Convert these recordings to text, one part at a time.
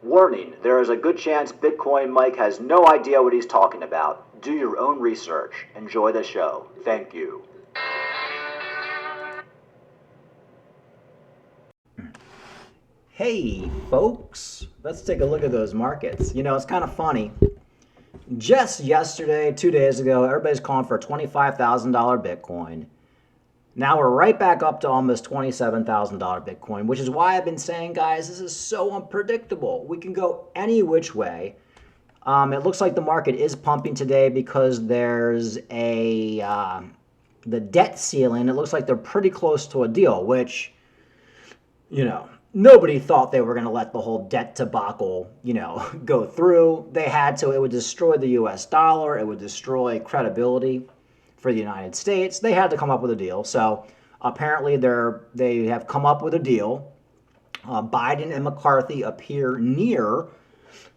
Warning, there is a good chance Bitcoin Mike has no idea what he's talking about. Do your own research. Enjoy the show. Thank you. Hey, folks, let's take a look at those markets. You know, it's kind of funny. Just yesterday, 2 days ago, everybody's calling for a $25,000 Bitcoin. Now we're right back up to almost $27,000 Bitcoin, which is why I've been saying, guys, this is so unpredictable. We can go any which way. It looks like the market is pumping today because there's the debt ceiling. It looks like they're pretty close to a deal, which, you know, nobody thought they were going to let the whole debt debacle, go through. They had to. It would destroy the US dollar. It would destroy credibility for the United States. They had to come up with a deal. So apparently they have come up with a deal. Biden and McCarthy appear near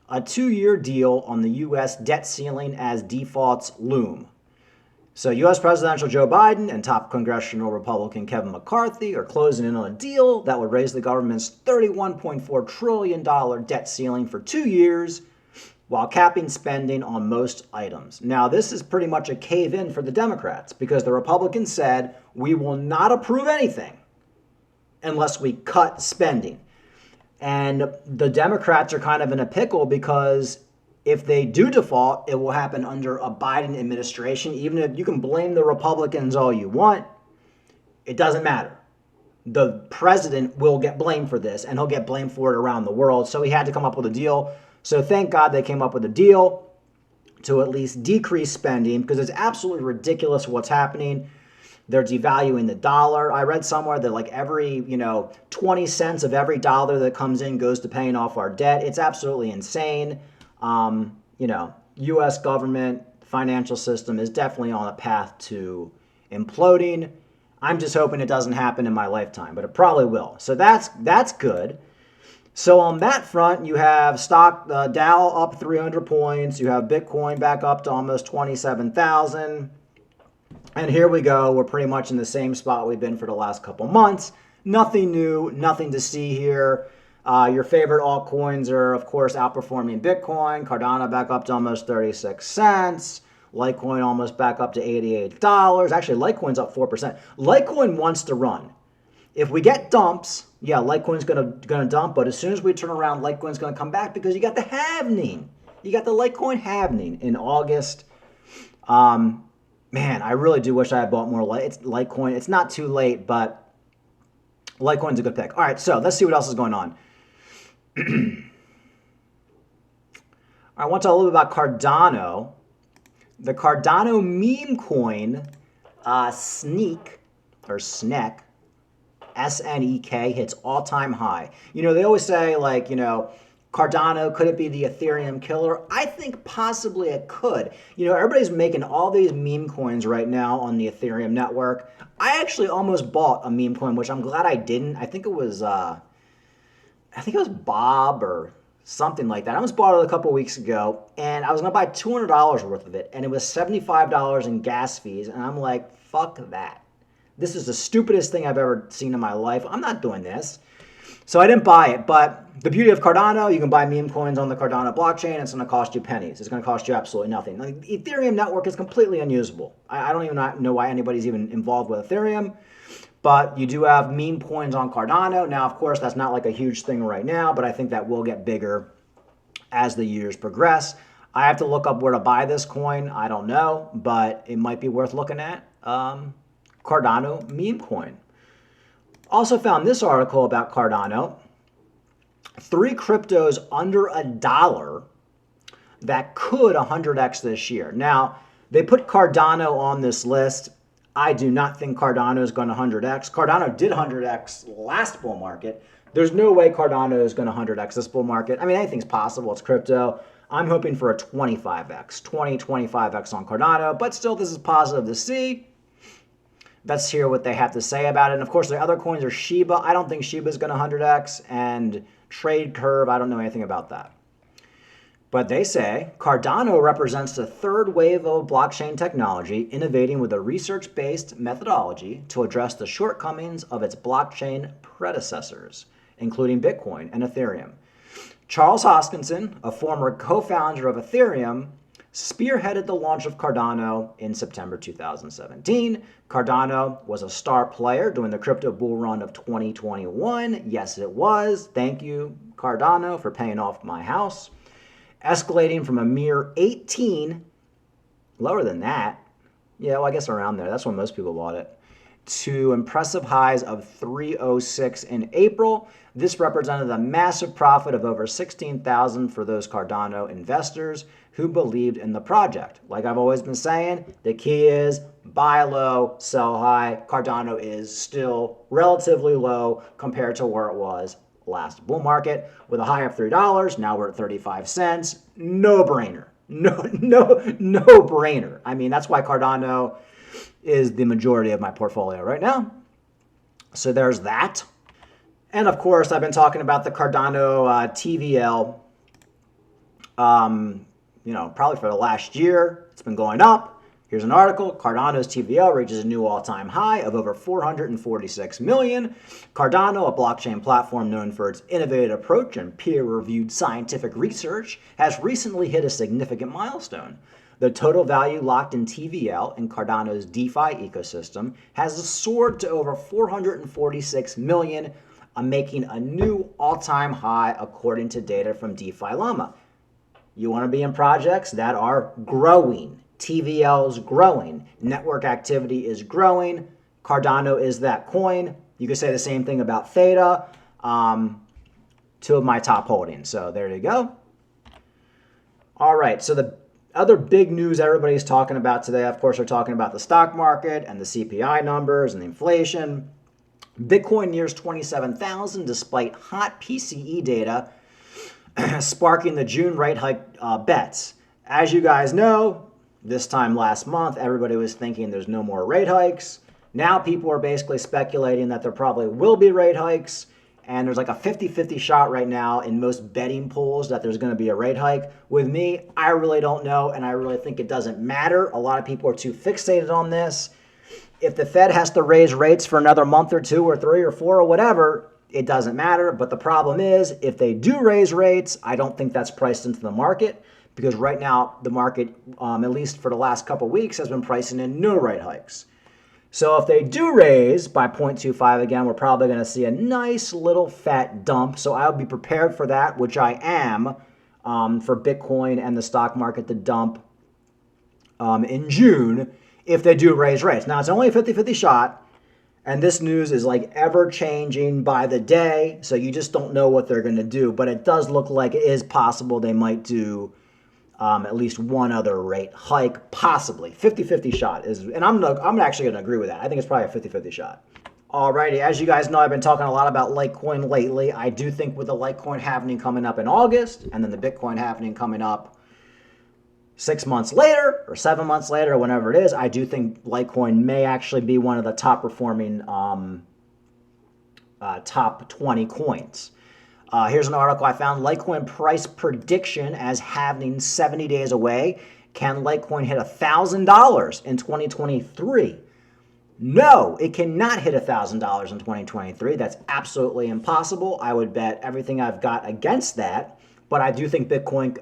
a 2-year deal on the U.S. debt ceiling as defaults loom. So U.S. Presidential Joe Biden and top congressional Republican Kevin McCarthy are closing in on a deal that would raise the government's $31.4 trillion debt ceiling for 2 years while capping spending on most items. Now, this is pretty much a cave-in for the Democrats because the Republicans said, we will not approve anything unless we cut spending. And the Democrats are kind of in a pickle because if they do default, it will happen under a Biden administration. Even if you can blame the Republicans all you want, it doesn't matter. The president will get blamed for this, and he'll get blamed for it around the world. So he had to come up with a deal. So thank God they came up with a deal to at least decrease spending because it's absolutely ridiculous what's happening. They're devaluing the dollar. I read somewhere that like every, 20 cents of every dollar that comes in goes to paying off our debt. It's absolutely insane. U.S. government financial system is definitely on a path to imploding. I'm just hoping it doesn't happen in my lifetime, but it probably will. So that's good. So on that front, you have stock Dow up 300 points. You have Bitcoin back up to almost 27,000. And here we go. We're pretty much in the same spot we've been for the last couple months. Nothing new, nothing to see here. Your favorite altcoins are, of course, outperforming Bitcoin. Cardano back up to almost 36 cents. Litecoin almost back up to $88. Actually, Litecoin's up 4%. Litecoin wants to run. If we get dumps, yeah, Litecoin's gonna dump. But as soon as we turn around, Litecoin's gonna come back because you got the halvening. You got the Litecoin halvening in August. Man, I really do wish I had bought more Litecoin. It's not too late, but Litecoin's a good pick. All right, so let's see what else is going on. I want to talk a little bit about Cardano. The Cardano meme coin, SNEK, SNEK, hits all-time high. They always say, Cardano, could it be the Ethereum killer? I think possibly it could. Everybody's making all these meme coins right now on the Ethereum network. I actually almost bought a meme coin, which I'm glad I didn't. I think it was Bob or something like that. I almost bought it a couple weeks ago, and I was gonna buy $200 worth of it, and it was $75 in gas fees, and I'm like, fuck that. This is the stupidest thing I've ever seen in my life. I'm not doing this. So I didn't buy it, but the beauty of Cardano, you can buy meme coins on the Cardano blockchain. It's going to cost you pennies. It's going to cost you absolutely nothing. The Ethereum network is completely unusable. I don't even know why anybody's even involved with Ethereum, but you do have meme coins on Cardano. Now, of course, that's not like a huge thing right now, but I think that will get bigger as the years progress. I have to look up where to buy this coin. I don't know, but it might be worth looking at. Cardano meme coin. Also found this article about Cardano. 3 cryptos under $1 that could 100x this year. Now, they put Cardano on this list. I do not think Cardano is going to 100x. Cardano did 100x last bull market. There's no way Cardano is going to 100x this bull market. I mean, anything's possible. It's crypto. I'm hoping for a 25x, 25x on Cardano. But still, this is positive to see. Let's hear what they have to say about it. And of course, the other coins are Shiba. I don't think Shiba is going to 100x. And Trade Curve, I don't know anything about that. But they say Cardano represents the third wave of blockchain technology, innovating with a research-based methodology to address the shortcomings of its blockchain predecessors, including Bitcoin and Ethereum. Charles Hoskinson, a former co-founder of Ethereum, spearheaded the launch of Cardano in September 2017. Cardano was a star player during the crypto bull run of 2021. Yes, it was. Thank you, Cardano, for paying off my house. Escalating from a mere 18, lower than that, yeah, well, I guess around there. That's when most people bought it, to impressive highs of 306 in April. This represented a massive profit of over $16,000 for those Cardano investors who believed in the project. Like I've always been saying, the key is buy low, sell high. Cardano is still relatively low compared to where it was last bull market with a high of $3. Now we're at 35 cents. No brainer. No brainer. I mean, that's why Cardano is the majority of my portfolio right now. So there's that. And of course, I've been talking about the Cardano TVL, probably for the last year. It's been going up. Here's an article. Cardano's TVL reaches a new all-time high of over 446 million. Cardano, a blockchain platform known for its innovative approach and peer-reviewed scientific research, has recently hit a significant milestone. The total value locked in TVL in Cardano's DeFi ecosystem has soared to over 446 million, making a new all-time high according to data from DeFi Llama. You want to be in projects that are growing. TVL is growing. Network activity is growing. Cardano is that coin. You could say the same thing about Theta. Two of my top holdings. So there you go. All right. So the other big news everybody's talking about today, of course, they're talking about the stock market and the CPI numbers and the inflation. Bitcoin nears 27,000 despite hot PCE data sparking the June rate hike bets. As you guys know, this time last month, everybody was thinking there's no more rate hikes. Now people are basically speculating that there probably will be rate hikes. And there's like a 50-50 shot right now in most betting pools that there's going to be a rate hike. With me, I really don't know, and I really think it doesn't matter. A lot of people are too fixated on this. If the Fed has to raise rates for another month or 2 or 3 or 4 or whatever, it doesn't matter. But the problem is, if they do raise rates, I don't think that's priced into the market, because right now the market, at least for the last couple of weeks, has been pricing in no rate hikes. So if they do raise by 0.25 again, we're probably going to see a nice little fat dump. So I'll be prepared for that, which I am, for Bitcoin and the stock market to dump in June if they do raise rates. Now, it's only a 50-50 shot, and this news is like ever changing by the day, so you just don't know what they're going to do. But it does look like it is possible they might do at least one other rate hike, possibly. 50-50 shot is, and I'm actually going to agree with that. I think it's probably a 50-50 shot. Alrighty, as you guys know, I've been talking a lot about Litecoin lately. I do think with the Litecoin halving coming up in August, and then the Bitcoin halving coming up 6 months later, or 7 months later, or whenever it is, I do think Litecoin may actually be one of the top performing top 20 coins. Here's an article I found. Litecoin price prediction as halving 70 days away. Can Litecoin hit $1,000 in 2023? No, it cannot hit $1,000 in 2023. That's absolutely impossible. I would bet everything I've got against that. But I do think Litecoin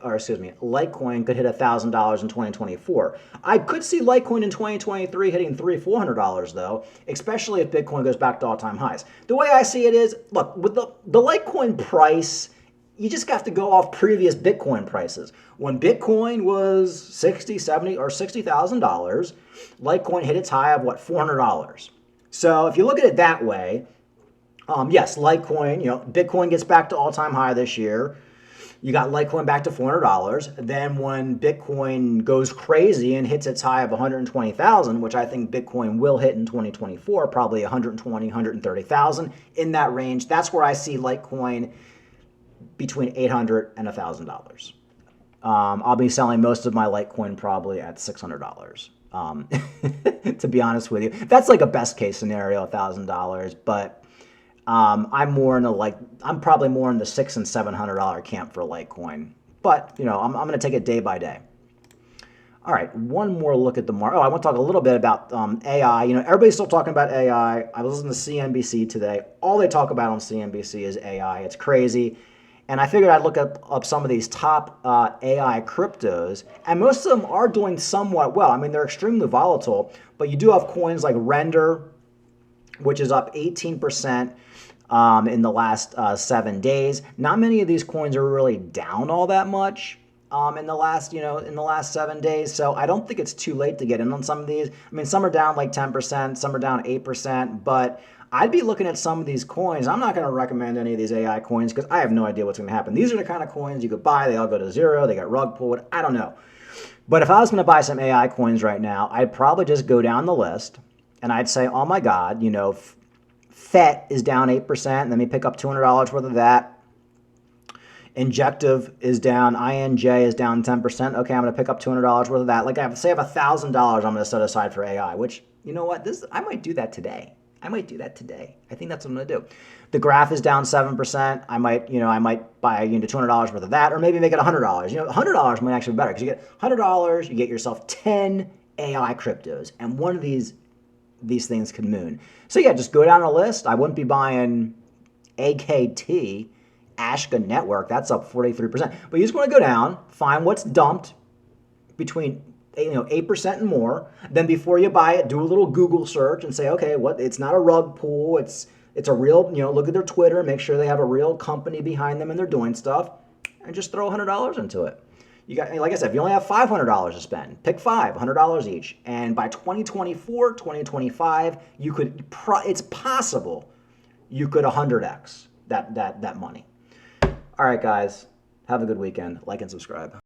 could hit $1,000 in 2024. I could see Litecoin in 2023 hitting $300-$400 though, especially if Bitcoin goes back to all-time highs. The way I see it is, look, with the Litecoin price, you just have to go off previous Bitcoin prices. When Bitcoin was $60, $70, or $60,000, Litecoin hit its high of $400. So if you look at it that way, yes, Litecoin, Bitcoin gets back to all-time high this year. You got Litecoin back to $400. Then when Bitcoin goes crazy and hits its high of 120,000, which I think Bitcoin will hit in 2024, probably 120, 130,000, in that range, that's where I see Litecoin between $800 and $1,000. I'll be selling most of my Litecoin probably at $600. To be honest with you, that's like a best case scenario, $1,000, but I'm probably more in the $600 and $700 camp for Litecoin. But, I'm going to take it day by day. All right, one more look at the market. I want to talk a little bit about AI. Everybody's still talking about AI. I was listening to CNBC today. All they talk about on CNBC is AI. It's crazy. And I figured I'd look up some of these top AI cryptos, and most of them are doing somewhat well. I mean, they're extremely volatile, but you do have coins like Render, which is up 18% in the last 7 days. Not many of these coins are really down all that much in the last 7 days. So I don't think it's too late to get in on some of these. I mean, some are down like 10%, some are down 8%, but I'd be looking at some of these coins. I'm not going to recommend any of these AI coins because I have no idea what's going to happen. These are the kind of coins you could buy. They all go to zero. They get rug pulled. I don't know. But if I was going to buy some AI coins right now, I'd probably just go down the list and I'd say, oh my God, FET is down 8%. Let me pick up $200 worth of that. Injective is down. INJ is down 10%. Okay, I'm going to pick up $200 worth of that. Like I have $1,000 I'm going to set aside for AI, which, you know what? I might do that today. I think that's what I'm going to do. The graph is down 7%. I might buy $200 worth of that, or maybe make it $100. $100 might actually be better because you get $100, you get yourself 10 AI cryptos, and one of these things could moon. So yeah, just go down the list. I wouldn't be buying AKT, Ashka Network. That's up 43%. But you just want to go down, find what's dumped between 8% and more. Then before you buy it, do a little Google search and say, okay, it's not a rug pull. It's a real, look at their Twitter, make sure they have a real company behind them and they're doing stuff, and just throw $100 into it. You got, like I said, if you only have $500 to spend, pick $100 each. And by 2024, 2025, it's possible you could 100x that money. All right, guys, have a good weekend. Like and subscribe.